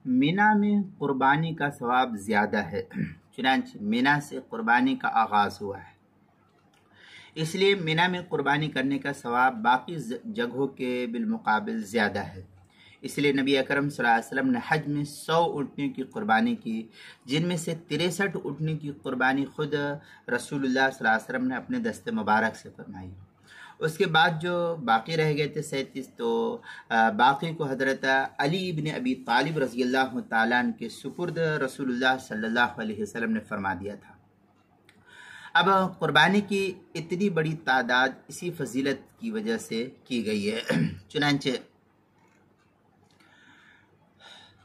مینا میں قربانی کا ثواب زیادہ ہے، چنانچہ مینا سے قربانی کا آغاز ہوا ہے، اس لیے مینا میں قربانی کرنے کا ثواب باقی جگہوں کے بالمقابل زیادہ ہے۔ اس لیے نبی اکرم صلی اللہ علیہ وسلم نے حج میں 100 اونٹنیوں کی قربانی کی، جن میں سے 63 اونٹنیوں کی قربانی خود رسول اللہ صلی اللہ علیہ وسلم نے اپنے دست مبارک سے فرمائی۔ اس کے بعد جو باقی رہ گئے تھے 37، تو باقی کو حضرت علی بن ابی طالب رضی اللہ تعالیٰ عنہ کے سپرد رسول اللہ صلی اللہ علیہ وسلم نے فرما دیا تھا۔ اب قربانی کی اتنی بڑی تعداد اسی فضیلت کی وجہ سے کی گئی ہے، چنانچہ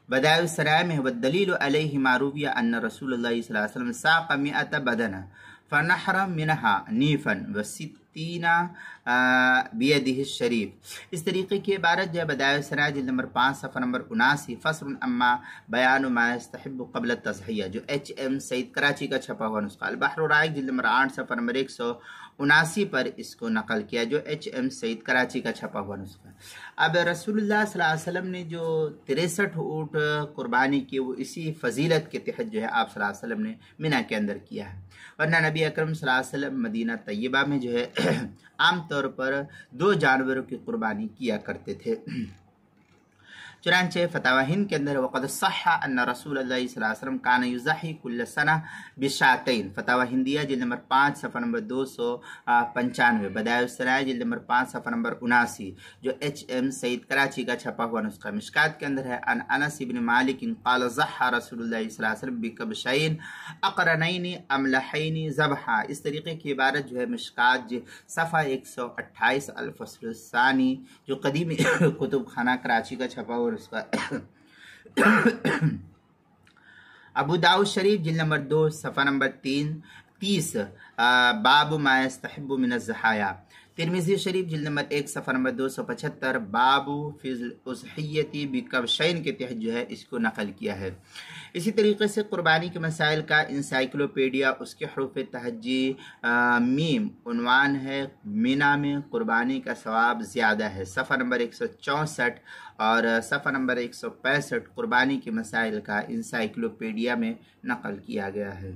بدائع السرائع میں والدلیل علیہ ما روی ان رسول اللہ صلی اللہ علیہ وسلم ساق 100 بدنہ فنحر منها نیفا و60 بیدہ الشریف۔ اس طریقے کی عبارت جو ہے بدائع السرائع جلد نمبر 5 صفحہ نمبر 79، فصل اما بیان ما یستحب قبل التضحیہ، جو ایچ ایم سعید کراچی کا چھپا ہوا نسخہ، البحر الرائق جلد نمبر 8 صفحہ نمبر 179 پر اس کو نقل کیا، جو ایچ ایم سعید کراچی کا چھپا ہوا نسخہ۔ اب رسول اللہ صلی اللہ علیہ وسلم نے جو 63 اونٹ قربانی کی، وہ اسی فضیلت کے تحت جو ہے آپ صلی اللہ علیہ وسلم نے مینا کے اندر کیا ہے، ورنہ نبی اکرم صلی اللہ علیہ وسلم مدینہ طیبہ میں جو ہے عام طور پر 2 جانوروں کی قربانی کیا کرتے تھے۔ چنانچہ فتاوی ہند کے اندر وقد صح ان رسول اللہ صلی اللہ علیہ وسلم کان یضحی کل سنہ بشاتین، فتاوی ہندیہ جلد نمبر 5 صفحہ نمبر 295، بدائع السرائع جلد نمبر 5 صفحہ نمبر 79، جو ایچ ایم سعید کراچی کا چھپا ہوا نسخہ۔ مشکات کے اندر ہے ان انس بن مالک قال ضحى رسول اللہ صلی اللہ علیہ وسلم بکبشین اقرنین املحین ذبحا۔ اس طریقے کی عبارت جو ہے مشکات صفحہ 128 الفصل الثانی، جو قدیمی کتب خانہ کراچی کا چھپا ہوا اس کا۔ ابو داؤد شریف جلد نمبر 2 صفحہ نمبر 30 باب ما یستحب من الضحایا۔ ترمذی شریف جلد نمبر 1 صفحہ نمبر 275 باب فی الاضحیۃ بکبشین کے تحت جو ہے اس کو نقل کیا ہے۔ اسی طریقے سے قربانی کے مسائل کا انسائکلوپیڈیا، اس کے حروف تہجی میم، عنوان ہے مینا میں قربانی کا ثواب زیادہ ہے، صفحہ نمبر 164 اور صفحہ نمبر 165 قربانی کے مسائل کا انسائکلوپیڈیا میں نقل کیا گیا ہے۔